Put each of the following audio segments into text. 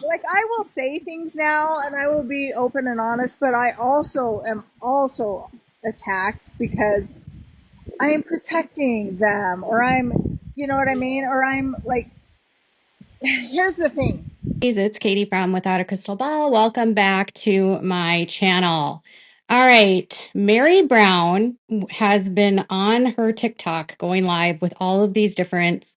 like I will say things now and I will be open and honest, but I also am also attacked because I am protecting them or I'm, you know what I mean? Or I'm like, here's the thing. It's Kody Brown Without a Crystal Ball. Welcome back to my channel. All right, Meri Brown has been on her TikTok going live with all of these different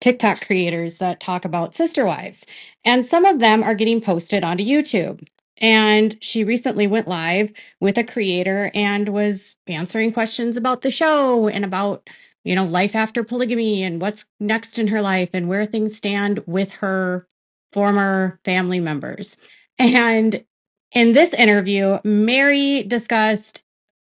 TikTok creators that talk about sister wives, and some of them are getting posted onto YouTube. And she recently went live with a creator and was answering questions about the show and about, life after polygamy and what's next in her life and where things stand with her former family members. And in this interview, Meri discussed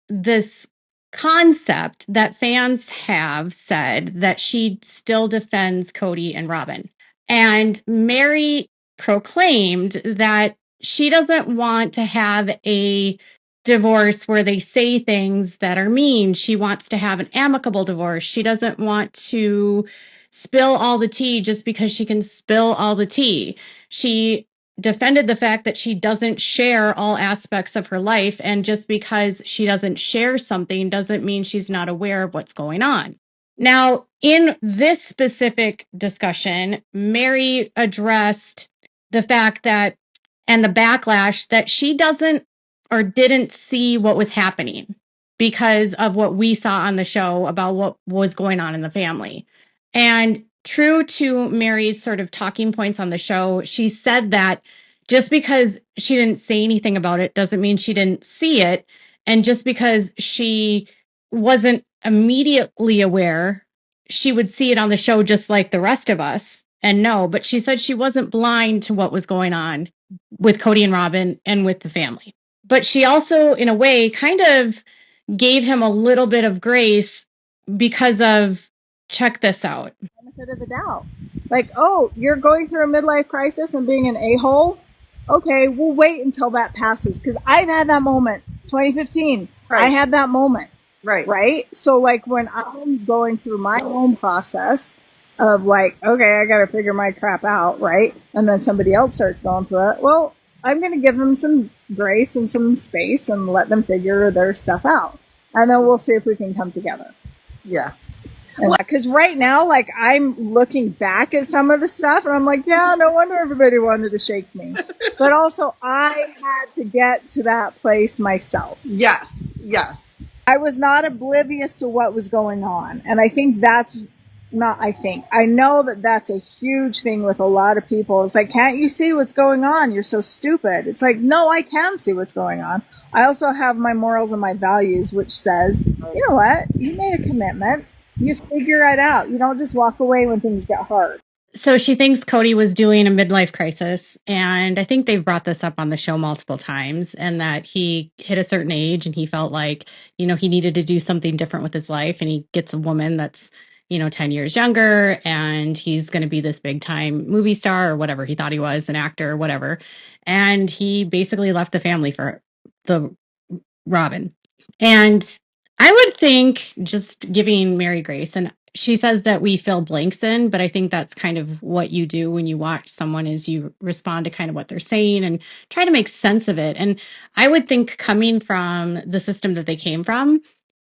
this concept that fans have said that she still defends Kody and Robyn. And Meri proclaimed that she doesn't want to have a divorce where they say things that are mean. She wants to have an amicable divorce. She doesn't want to spill all the tea just because she can spill all the tea. She defended the fact that she doesn't share all aspects of her life. And just because she doesn't share something doesn't mean she's not aware of what's going on. Now, in this specific discussion, Meri addressed the fact that and the backlash that she doesn't or didn't see what was happening because of what we saw on the show about what was going on in the family. And true to Meri's sort of talking points on the show, she said that just because she didn't say anything about it doesn't mean she didn't see it. And just because she wasn't immediately aware, she would see it on the show just like the rest of us and know. But she said she wasn't blind to what was going on with Kody and Robyn and with the family. But she also, in a way, kind of gave him a little bit of grace because of check this out. Benefit of the doubt. Like, oh, you're going through a midlife crisis and being an a-hole? Okay, we'll wait until that passes. Because I've had that moment. 2015. Right. I had that moment. Right. So, like, when I'm going through my own process of, like, okay, I got to figure my crap out, right? And then somebody else starts going through it. Well, I'm going to give them some grace and some space and let them figure their stuff out. And then we'll see if we can come together. Yeah. Because right now, like, I'm looking back at some of the stuff and I'm like, yeah, no wonder everybody wanted to shake me. But also, I had to get to that place myself. Yes. I was not oblivious to what was going on. And I think that's not, I know that that's a huge thing with a lot of people. It's like, can't you see what's going on? You're so stupid. It's like, no, I can see what's going on. I also have my morals and my values, which says, you know what? You made a commitment. You figure it out. You don't just walk away when things get hard. So she thinks Kody was doing a midlife crisis. And I think they've brought this up on the show multiple times, and that he hit a certain age and he felt like, he needed to do something different with his life. And he gets a woman that's, 10 years younger, and he's going to be this big time movie star or whatever he thought he was, an actor or whatever. And he basically left the family for the Robyn. And I would think, just giving Meri grace, and she says that we fill blanks in, but I think that's kind of what you do when you watch someone, is you respond to kind of what they're saying and try to make sense of it. And I would think, coming from the system that they came from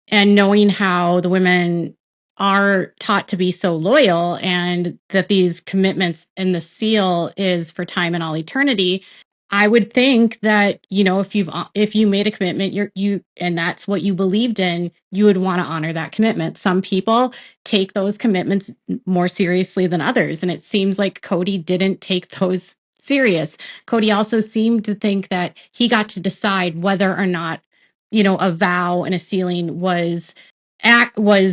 and knowing how the women are taught to be so loyal, and that these commitments and the seal is for time and all eternity, I would think that, if you made a commitment, you and that's what you believed in, you would want to honor that commitment. Some people take those commitments more seriously than others, and it seems like Kody didn't take those serious. Kody also seemed to think that he got to decide whether or not, a vow and a sealing was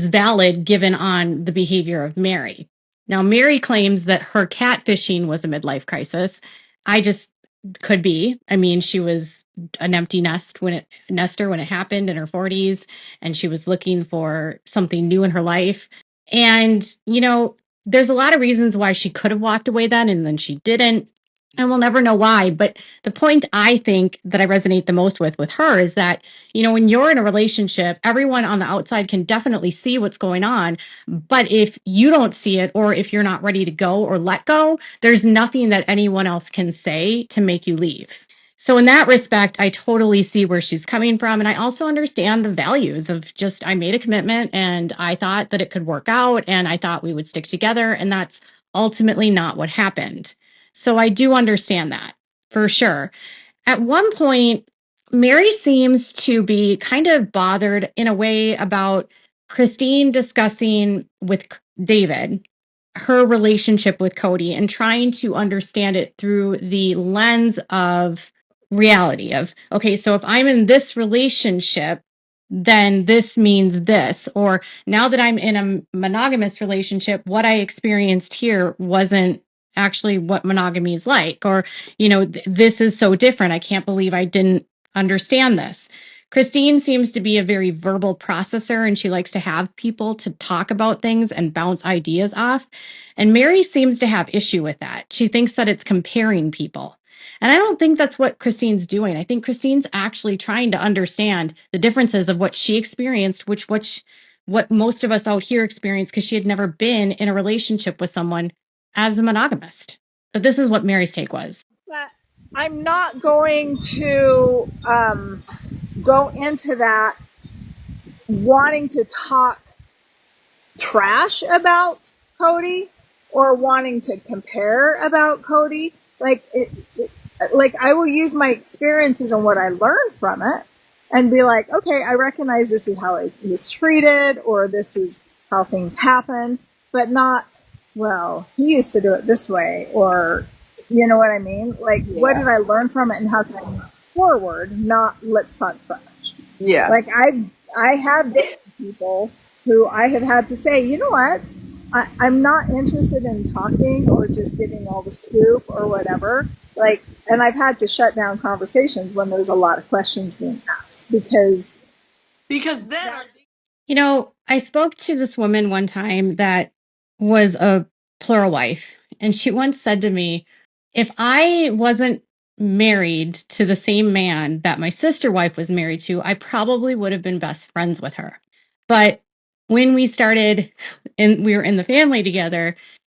valid given on the behavior of Meri. Now, Meri claims that her catfishing was a midlife crisis. I just could be. I mean, she was an empty nester when it happened in her 40s, and she was looking for something new in her life. And, there's a lot of reasons why she could have walked away then, and then she didn't. And we'll never know why. But the point I think that I resonate the most with her is that, when you're in a relationship, everyone on the outside can definitely see what's going on. But if you don't see it, or if you're not ready to go or let go, there's nothing that anyone else can say to make you leave. So in that respect, I totally see where she's coming from. And I also understand the values of just, I made a commitment and I thought that it could work out and I thought we would stick together. And that's ultimately not what happened. So I do understand that for sure. At one point, Meri seems to be kind of bothered in a way about Christine discussing with David her relationship with Kody and trying to understand it through the lens of reality of, okay, so if I'm in this relationship, then this means this. Or now that I'm in a monogamous relationship, what I experienced here wasn't actually what monogamy is like. Or, this is so different. I can't believe I didn't understand this. Christine seems to be a very verbal processor and she likes to have people to talk about things and bounce ideas off. And Meri seems to have issue with that. She thinks that it's comparing people. And I don't think that's what Christine's doing. I think Christine's actually trying to understand the differences of what she experienced, what most of us out here experienced because she had never been in a relationship with someone as a monogamist. But this is what Meri's take was. I'm not going to go into that wanting to talk trash about Kody or wanting to compare about Kody. Like I will use my experiences and what I learned from it and be like, okay, I recognize this is how I was treated or this is how things happen, but not, well, he used to do it this way, or you know what I mean? Like, what did I learn from it and how can I move forward, not let's talk trash. Yeah. Like I have dated people who I have had to say, you know what? I'm not interested in talking or just giving all the scoop or whatever. Like, and I've had to shut down conversations when there's a lot of questions being asked because then, I spoke to this woman one time that was a plural wife, and she once said to me, if I wasn't married to the same man that my sister wife was married to, I probably would have been best friends with her. But when we started and we were in the family together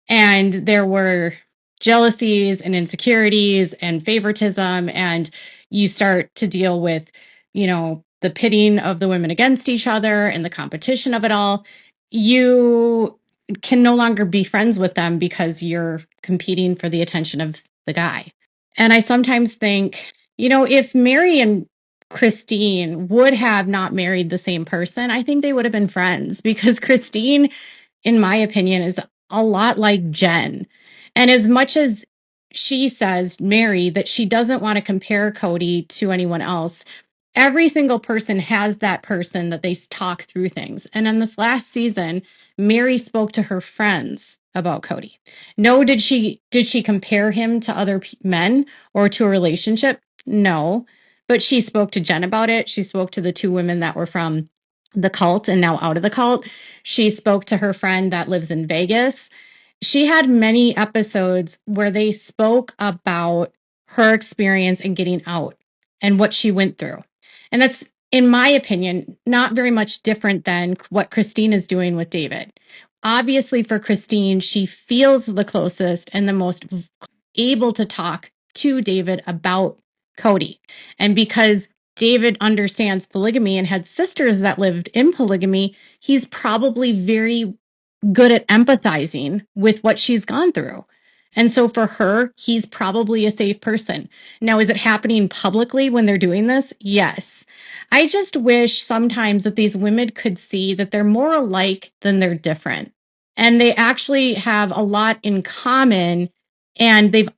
and there were jealousies and insecurities and favoritism, and you start to deal with, the pitting of the women against each other and the competition of it all, you can no longer be friends with them because you're competing for the attention of the guy. And I sometimes think, if Meri and Christine would have not married the same person, I think they would have been friends because Christine, in my opinion, is a lot like Jen. And as much as she says, Meri, that she doesn't want to compare Kody to anyone else, every single person has that person that they talk through things. And in this last season, Meri spoke to her friends about Kody. No, did she compare him to other men or to a relationship? No, but she spoke to Jen about it. She spoke to the two women that were from the cult and now out of the cult. She spoke to her friend that lives in Vegas. She had many episodes where they spoke about her experience in getting out and what she went through. And that's, in my opinion, not very much different than what Christine is doing with David. Obviously, for Christine, she feels the closest and the most able to talk to David about Kody. And because David understands polygamy and had sisters that lived in polygamy, he's probably very good at empathizing with what she's gone through. And so for her, he's probably a safe person. Now, is it happening publicly when they're doing this? Yes. I just wish sometimes that these women could see that they're more alike than they're different. And they actually have a lot in common and they've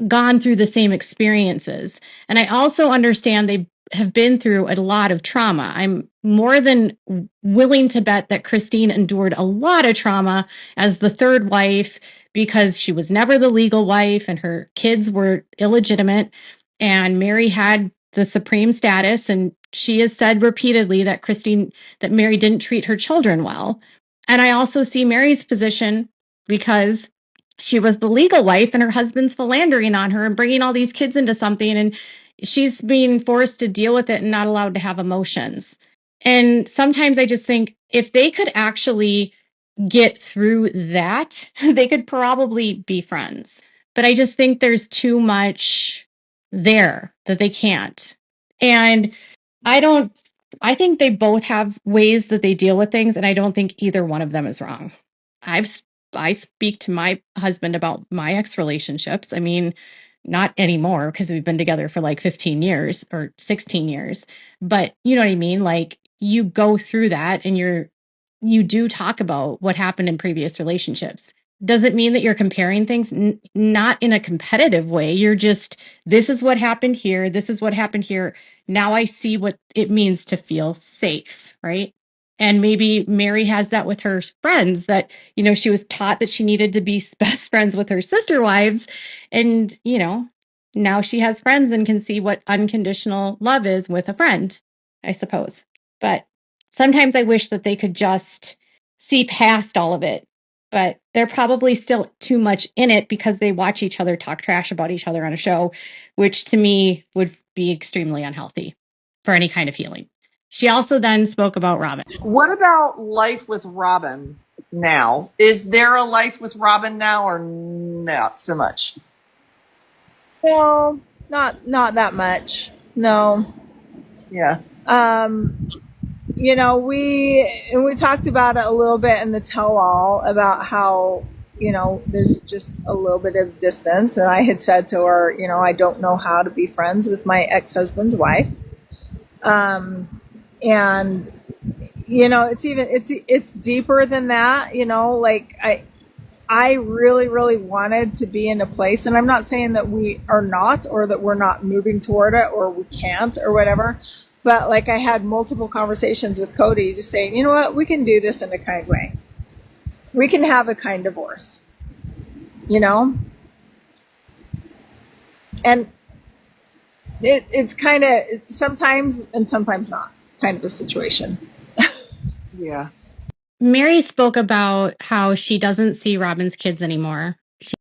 gone through the same experiences. And I also understand they have been through a lot of trauma. I'm more than willing to bet that Christine endured a lot of trauma as the third wife because she was never the legal wife and her kids were illegitimate. And Meri had the supreme status. And she has said repeatedly that Meri didn't treat her children well. And I also see Meri's position because she was the legal wife and her husband's philandering on her and bringing all these kids into something, and she's being forced to deal with it and not allowed to have emotions. And sometimes I just think if they could actually get through that, they could probably be friends. But I just think there's too much there that they can't. And I think they both have ways that they deal with things, and I don't think either one of them is wrong. I speak to my husband about my ex relationships. I mean, not anymore because we've been together for like 15 years or 16 years. But you know what I mean? Like you go through that and you do talk about what happened in previous relationships. Doesn't mean that you're comparing things, not in a competitive way. You're just, this is what happened here. This is what happened here. Now I see what it means to feel safe, right? And maybe Meri has that with her friends that, she was taught that she needed to be best friends with her sister wives. And, now she has friends and can see what unconditional love is with a friend, I suppose. But sometimes I wish that they could just see past all of it. But they're probably still too much in it because they watch each other talk trash about each other on a show, which to me would be extremely unhealthy for any kind of healing. She also then spoke about Robyn. What about life with Robyn now? Is there a life with Robyn now or not so much? No, not that much. No. Yeah. We talked about it a little bit in the tell-all about how, there's just a little bit of distance. And I had said to her, I don't know how to be friends with my ex-husband's wife. And it's deeper than that, like I really, really wanted to be in a place, and I'm not saying that we are not, or that we're not moving toward it, or we can't, or whatever. But like I had multiple conversations with Kody just saying, you know what, we can do this in a kind way. We can have a kind divorce, and it's kind of sometimes and sometimes not kind of a situation. Yeah. Meri spoke about how she doesn't see Robyn's kids anymore.